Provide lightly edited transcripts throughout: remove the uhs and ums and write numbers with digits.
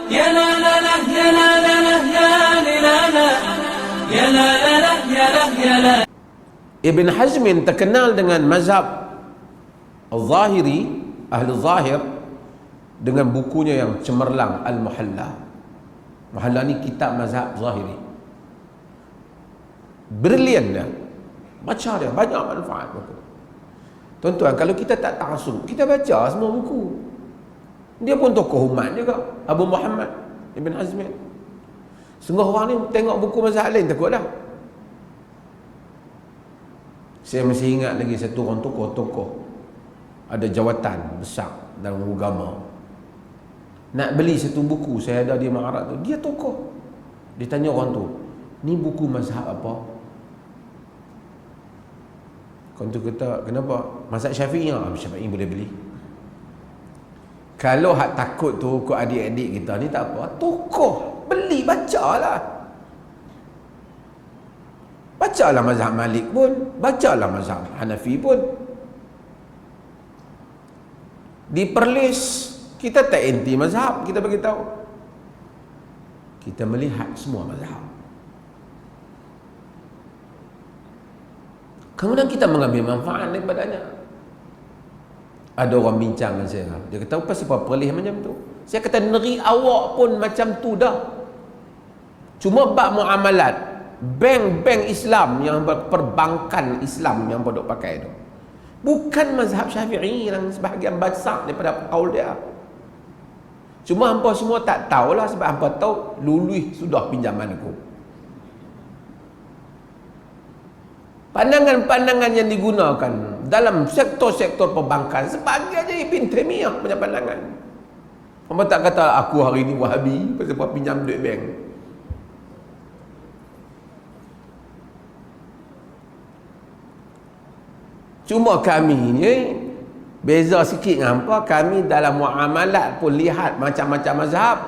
يا لا لا لا يا لا لا لا يا لا لا يا لا لا لا يا لا يا لا. Ibn Hazmin terkenal dengan mazhab Al-Zahiri, Ahli Zahir, dengan bukunya yang cemerlang Al-Muhalla. Muhalla ni kitab mazhab Zahiri. Brilian dia. Baca dia, banyak manfaat buku. Tuan-tuan, kalau kita tak ta'assub, kita baca semua buku. Dia pun tokoh umat juga, Abu Muhammad Ibn Hazmin. Setengah orang ni tengok buku mazhab lain takut dah. Saya masih ingat lagi satu orang tokoh ada jawatan besar dalam agama. Nak beli satu buku, saya ada di Ma'arad tu, dia tokoh. Dia tanya orang tu, ni buku mazhab apa? Orang tu kata, kenapa? Mazhab Syafi'i. Syafi'i boleh beli. Kalau hak takut tu kau adik-adik kita ni tak apa, tokoh, beli, bacalah. Bacalah mazhab Malik pun, bacalah mazhab Hanafi pun. Di Perlis kita tak anti mazhab, kita bagi tahu. Kita melihat semua mazhab. Kemudian kita mengambil manfaat daripadanya. Ada orang bincang dengan saya, dia kata, pasal apa Perlis macam tu? Saya kata, negeri awak pun macam tu dah. Cuma bab muamalat, bank-bank Islam yang perbankan Islam yang bodok pakai tu bukan mazhab Syafi'i yang sebahagian besar daripada kaul dia. Cuma hampa semua tak tahulah, sebab hampa tahu luluh sudah pinjaman aku. Pandangan-pandangan yang digunakan dalam sektor-sektor perbankan sebagai je Ibn Taimiyah punya pandangan. Hampa tak kata aku hari ni Wahabi pasal apa pinjam duit bank. Cuma kami ni beza sikit dengan hampa, kami dalam muamalat pun lihat macam-macam mazhab,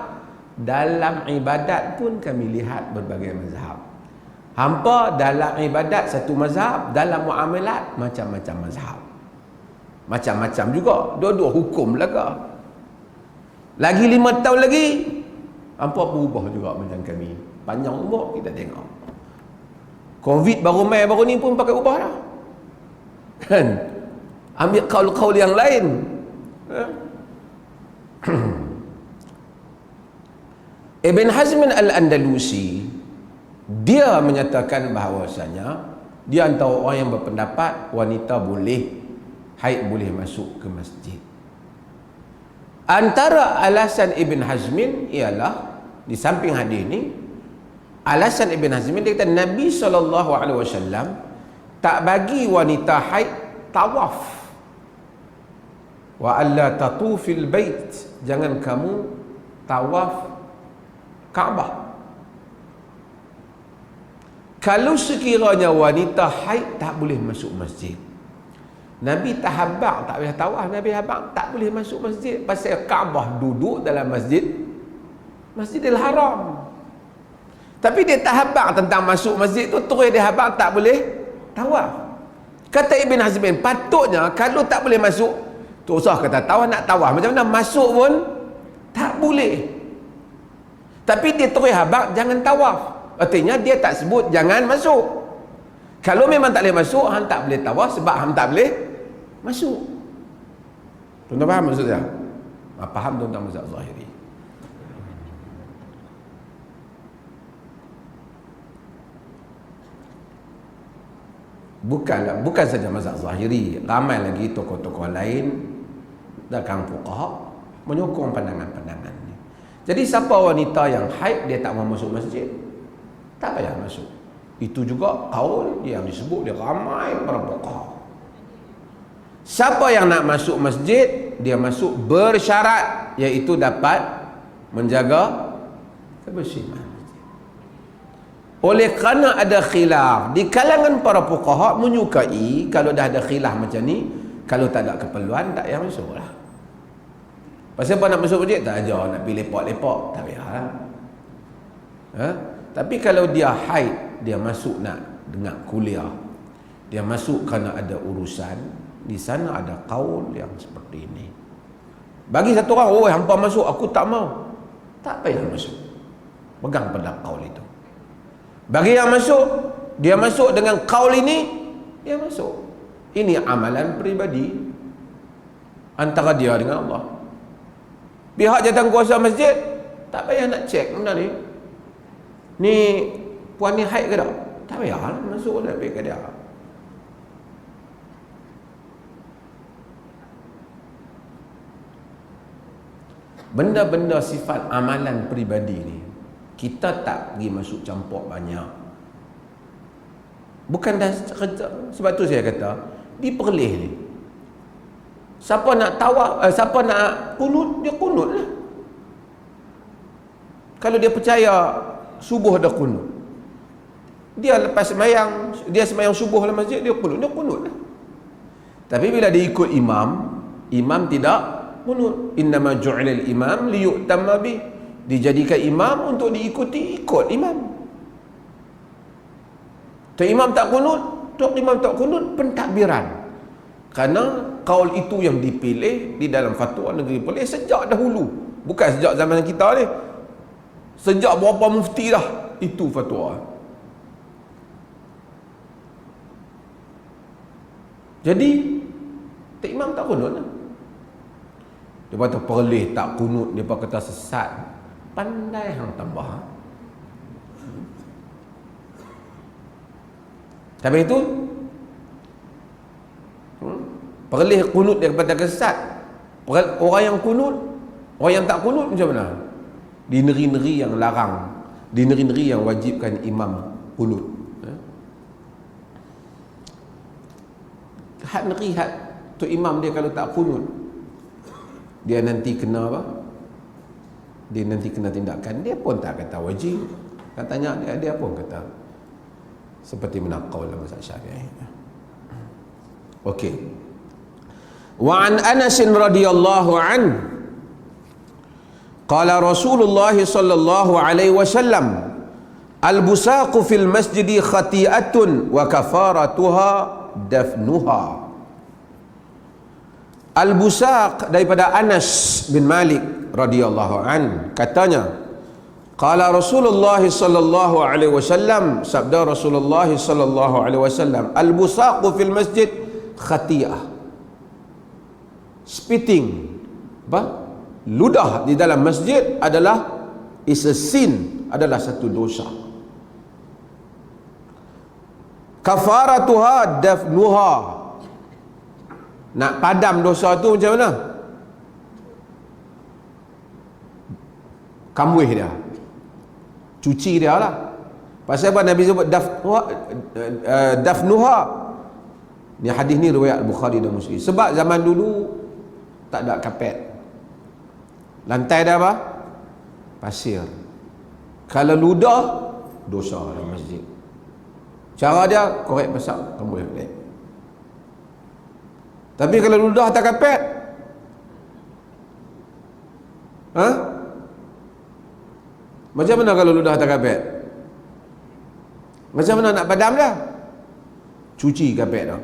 dalam ibadat pun kami lihat berbagai mazhab. Hampa dalam ibadat satu mazhab, dalam muamalat macam-macam mazhab. Macam-macam juga, dua-dua hukum belaka. Lagi 5 tahun lagi hampa berubah juga macam kami. Panjang umur kita tengok. Covid baru mai baru ni pun pakai ubah dah. Kan? Ambil kaul-kaul yang lain. Ibn Hazmin Al-Andalusi, dia menyatakan bahawasanya dia antara orang yang berpendapat wanita boleh haid, boleh masuk ke masjid. Antara alasan Ibn Hazmin ialah, di samping hadis ni, alasan Ibn Hazmin dia kata Nabi SAW tak bagi wanita haid tawaf. Wa alla tatufil bait, jangan kamu tawaf Kaabah. Kalau sekiranya wanita haid tak boleh masuk masjid, Nabi tak habaq tak boleh tawaf, Nabi habaq tak boleh masuk masjid pasal Kaabah duduk dalam Masjidil Haram. Tapi dia tak habaq tentang masuk masjid tu, terus dia habaq tak boleh tawaf. Kata Ibn Hazmin, patutnya kalau tak boleh masuk, tu usah kata tawaf, nak tawaf macam mana, masuk pun tak boleh. Tapi dia terus habaq jangan tawaf, artinya dia tak sebut jangan masuk. Kalau memang tak boleh masuk, hang tak boleh tawaf sebab hang tak boleh masuk. Tuan-tuan faham maksud saya? Faham tentang mazhab Zahiri? Bukan saja mazhab Zahiri, ramai lagi tokoh-tokoh lain dan fuqaha menyokong pandangan-pandangan ni. Jadi siapa wanita yang haid dia tak mau masuk masjid, tak payah masuk. Itu juga kaul yang disebut dia ramai para fuqaha. Siapa yang nak masuk masjid, dia masuk bersyarat, iaitu dapat menjaga kebersihan. Oleh kerana ada khilaf di kalangan para fuqaha menyukai kalau dah ada khilaf macam ni, kalau tak ada keperluan tak payah masuk lah. Pasal apa nak masuk masjid? Tak ajar nak pergi lepak-lepak, tak payah lah. Tapi kalau dia haid, dia masuk nak dengar kuliah, dia masuk kerana ada urusan, di sana ada kaul yang seperti ini. Bagi satu orang, oh hampa masuk, aku tak mau. tak payah masuk. Pegang pada kaul itu. Bagi yang masuk, dia masuk dengan kaul ini, dia masuk. Ini amalan peribadi antara dia dengan Allah. Pihak jawatankuasa masjid tak payah nak cek benda ni. Ni puan ni haid ke tak? Tak payah masuk dah pergi ke dia. Benda-benda sifat amalan peribadi ni kita tak pergi masuk campur banyak. Bukan dah sebab tu saya kata diperlih ni. Siapa nak tawaf, siapa nak kunut, dia kunut lah. Kalau dia percaya subuh dah kunut, dia lepas semayang, dia semayang subuh dalam masjid, dia kunut lah. Tapi bila dia ikut imam, imam tidak kunut. Innama ju'ilal imam liyu'tamma bih. Dijadikan imam untuk diikuti, ikut imam. Tok imam tak kunut, pentadbiran. Kerana kaul itu yang dipilih di dalam fatwa negeri Perlis sejak dahulu. Bukan sejak zaman kita ni. Sejak berapa mufti dah itu fatwa. Jadi tok imam tak kunut lah. Dia kata Perlis tak kunut, dia kata sesat. Pandai hang tambah. Tapi itu Perlis kunut daripada kesat. Orang yang kunut, orang yang tak kunut macam mana? Di negeri-negeri yang larang, di negeri-negeri yang wajibkan imam kunut. Had negeri had tu imam dia kalau tak kunut, dia nanti kena apa? Dia nanti kena tindakan. Dia pun tak kata wajib. Katanya dia pun kata seperti menaqaul dalam mazhab Syafi'i. Okey. Wa an Anas radhiyallahu an qala Rasulullah sallallahu alaihi wasallam al-busaqu fil masjidi khati'atun wa kafaratuha dafnuha. Al-busaq daripada Anas bin Malik radhiyallahu an katanya qala Rasulullah sallallahu alaihi wasallam, sabda Rasulullah sallallahu alaihi wasallam, al-busaqu fil masjid khati'ah. Spitting, apa? Ludah di dalam masjid adalah is a sin, adalah satu dosa. Kafaratuha dafnuha. Nak padam dosa tu macam mana? Kambuih dia, cuci dia lah. Pasal apa Nabi sebut dafnuha? Ni hadis ni riwayat Bukhari dan Muslim. Sebab zaman dulu tak ada kapet, lantai dah apa? Pasir. Kalau ludah, dosa dalam masjid. Cara dia korek besar, kamu boleh balik. Tapi kalau ludah tak kapet, macam mana kalau ludah tak kapet? Macam mana nak padam dia? Cuci kapet dah.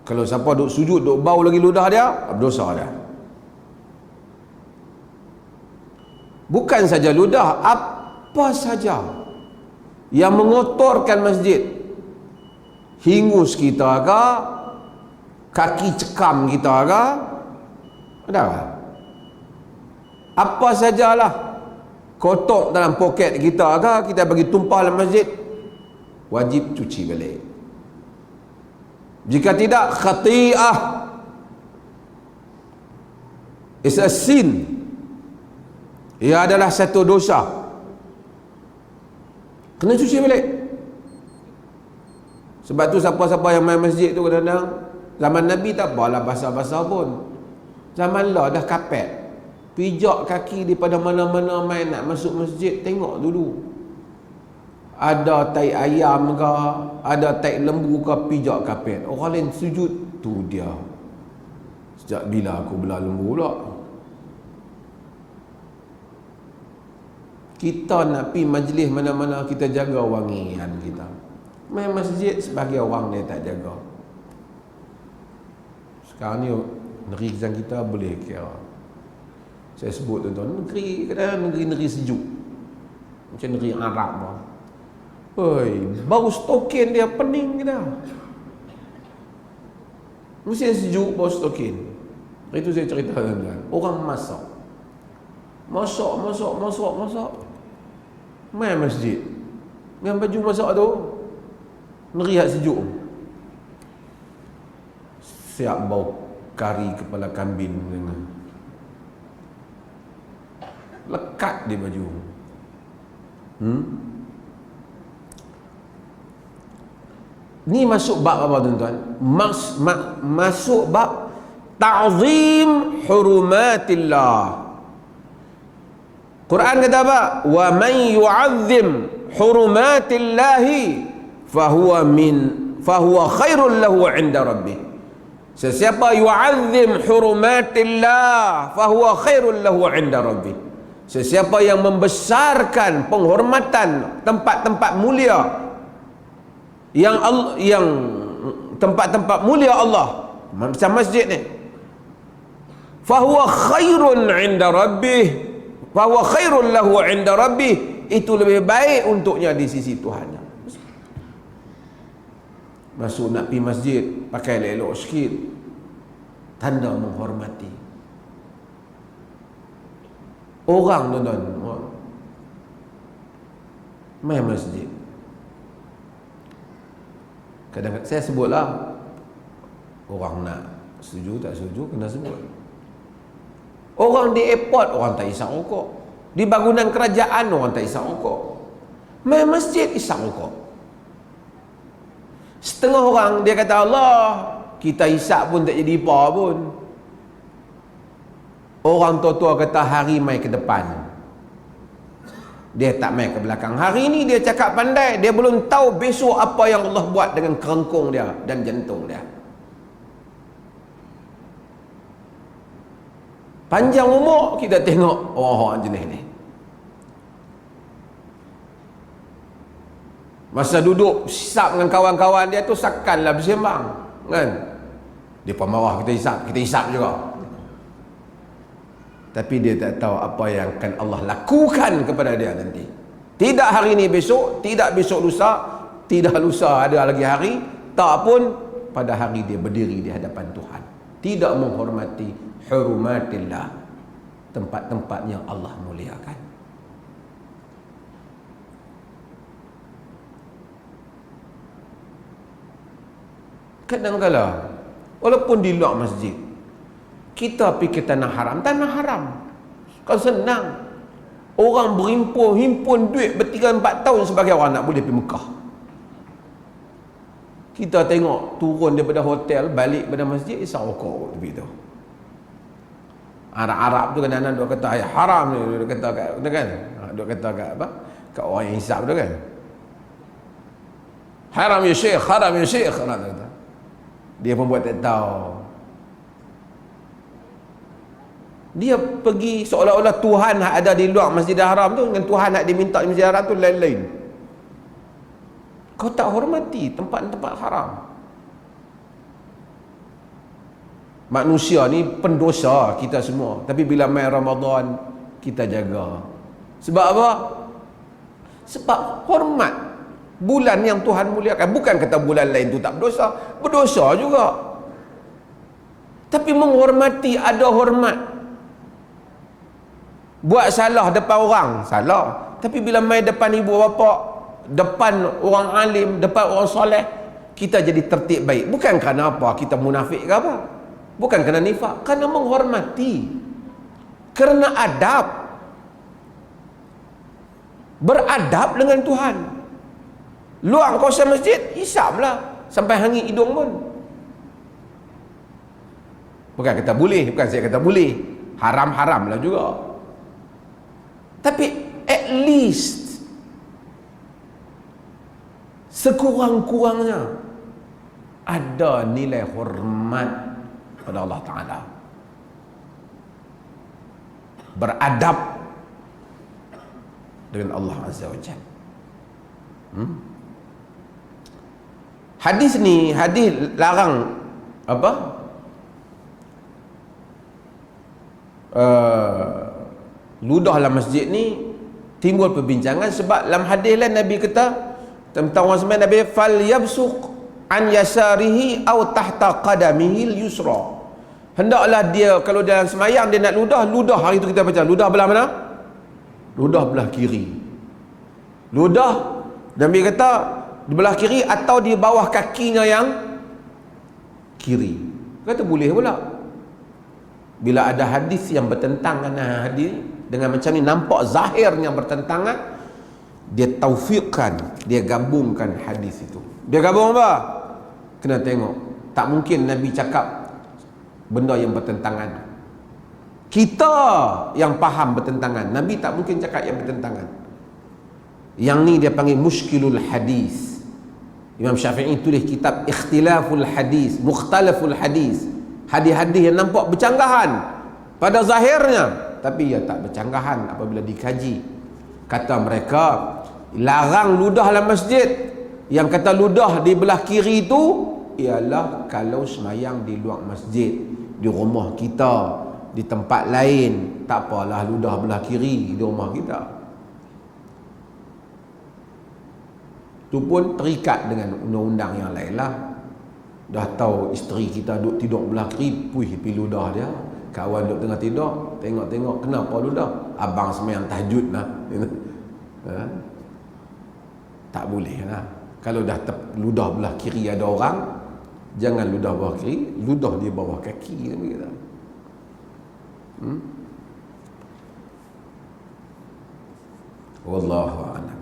Kalau siapa duk sujud, duk bau lagi ludah dia, berdosa dia. Bukan saja ludah, apa saja yang mengotorkan masjid, hingus kita ke, kaki cekam kita ke, ada tak? Apa sajalah kotor dalam poket kita ke, kita bagi tumpah dalam masjid, wajib cuci balik. Jika tidak, khati'ah, is a sin. Ia adalah satu dosa, kena cuci balik. Sebab tu siapa-siapa yang main masjid tu kadang-kadang, zaman Nabi tak apalah basah-basah pun, zaman lah dah kapet, pijak kaki daripada mana-mana main nak masuk masjid, tengok dulu ada tai ayam ke, ada tai lembu ke, pijak kapet. Orang lain sujud, tu dia. Sejak bila aku belah lembu pula? Kita nak pergi majlis mana-mana, kita jaga wangian kita. Main masjid sebagai orang dia tak jaga. Sekarang ni negeri kita boleh kira Saya sebut tuan-tuan, kadang-kadang negeri sejuk. Macam negeri Arab lah. Bau stokin dia pening dah. Mesin sejuk, bau stokin. Itu saya cerita tuan-tuan. Orang masak. Main masjid. Dengan baju masak tu, ngerihat sejuk. Siap bau kari kepala kambing dengan lekat di baju. Ni masuk bab apa tuan-tuan? Masuk bab ta'zim hurumatillah. Quran kata apa? Wa man yu'azzim hurumatillahi fahuwa khairul lahu 'inda rabbih. Sesiapa yu'azzim hurumatillah fahuwa khairul lahu 'inda rabbih. Sesiapa yang membesarkan penghormatan tempat-tempat mulia yang tempat-tempat mulia Allah macam masjid ni, fahuwa khairun 'inda rabbih, fahuwa khairul lahu 'inda rabbih, itu lebih baik untuknya di sisi Tuhan. Masuk nak pergi masjid pakai elok sikit, tanda menghormati orang tuan-tuan. Main masjid, kadang-kadang saya sebutlah, orang nak setuju tak setuju kena sebut. Orang di airport orang tak isap rokok, di bangunan kerajaan orang tak isap rokok, main masjid isap rokok. Setengah orang dia kata Allah, kita isap pun tak jadi apa pun. Orang tua-tua kata hari mai ke depan, dia tak mai ke belakang. Hari ni dia cakap pandai, dia belum tahu besok apa yang Allah buat dengan kerengkung dia dan jantung dia. Panjang umur kita tengok orang-orang jenis ni. Masa duduk hisap dengan kawan-kawan dia tu sakanlah bersembang, kan? Dia pun marah kita hisap juga. Tapi dia tak tahu apa yang akan Allah lakukan kepada dia nanti. Tidak hari ini, besok, tidak besok lusa, tidak lusa ada lagi hari, tak pun pada hari dia berdiri di hadapan Tuhan. Tidak menghormati hurumatillah, tempat-tempat yang Allah muliakan. Kadang-kadang walaupun di luar masjid, kita pergi ke tanah haram. Tanah haram kan senang. Orang himpun duit ber3-4 tahun sebagai orang nak boleh pergi Mekah. Kita tengok turun daripada hotel balik pada masjid, isap rokok tepi tu. Arab tu kadang-kadang duk kata ayah haram ni, duk kata kat kan, duk kata kat apa, kat orang yang hisap tu kan, haram ya syekh, haram ya syekh, kata. Dia pun buat tak tahu. Dia pergi seolah-olah Tuhan ada di luar Masjidil Haram tu dengan Tuhan nak diminta di Masjidil Haram tu lain-lain. Kau tak hormati tempat-tempat haram. Manusia ni pendosa kita semua, tapi bila mai Ramadan kita jaga. Sebab apa? Sebab hormat bulan yang Tuhan muliakan. Bukan kata bulan lain tu tak berdosa, berdosa juga. Tapi menghormati, ada hormat. Buat salah depan orang, salah. Tapi bila mai depan ibu bapa, depan orang alim, depan orang soleh, kita jadi tertib baik. Bukan kerana apa, kita munafik ke apa, bukan kerana nifak, kerana menghormati, kerana adab, beradab dengan Tuhan. Luar kawasan masjid, hisaplah sampai hangit hidung pun. Bukan kata boleh, bukan saya kata boleh, haram-haram lah juga. Tapi at least sekurang-kurangnya ada nilai hormat pada Allah Ta'ala, beradab dengan Allah Azza wa Jalla. Hadis ni, hadis larang apa? ludah dalam masjid ni timbul perbincangan sebab dalam hadis lain Nabi kata tentang orang sembahyang, Nabi fal yabsuq an yasarihi aw tahta qadamihi al-yusra. Hendaklah dia kalau dalam sembahyang dia nak ludah hari tu kita baca ludah belah mana? Ludah belah kiri. Ludah Nabi kata di belah kiri atau di bawah kakinya yang kiri. Kata boleh pula. Bila ada hadis yang bertentangan dengan hadis dengan macam ni, nampak zahirnya bertentangan, dia taufiqkan, dia gabungkan hadis itu. Dia gabung apa? Kena tengok. Tak mungkin Nabi cakap benda yang bertentangan. Kita yang faham bertentangan, Nabi tak mungkin cakap yang bertentangan. Yang ni dia panggil muskilul hadis. Imam Syafi'i tulis kitab Ikhtilaful Hadis, Mukhtalaful Hadis. Hadis-hadis yang nampak bercanggahan pada zahirnya, tapi ia tak bercanggahan apabila dikaji. Kata mereka, larang ludah dalam masjid. Yang kata ludah di belah kiri itu ialah kalau semayang di luar masjid, di rumah kita, di tempat lain, tak apalah ludah belah kiri di rumah kita. Itu pun terikat dengan undang-undang yang lain lah. Dah tahu isteri kita duduk tidur belah kiri, puih pergi ludah dia. Kawan duduk tengah tidur, tengok-tengok, kenapa ludah? Abang semayang tahajud lah. Tak boleh lah. Kalau dah ludah belah kiri ada orang, jangan ludah bawah kiri, ludah di bawah kaki. Wallahu a'lam.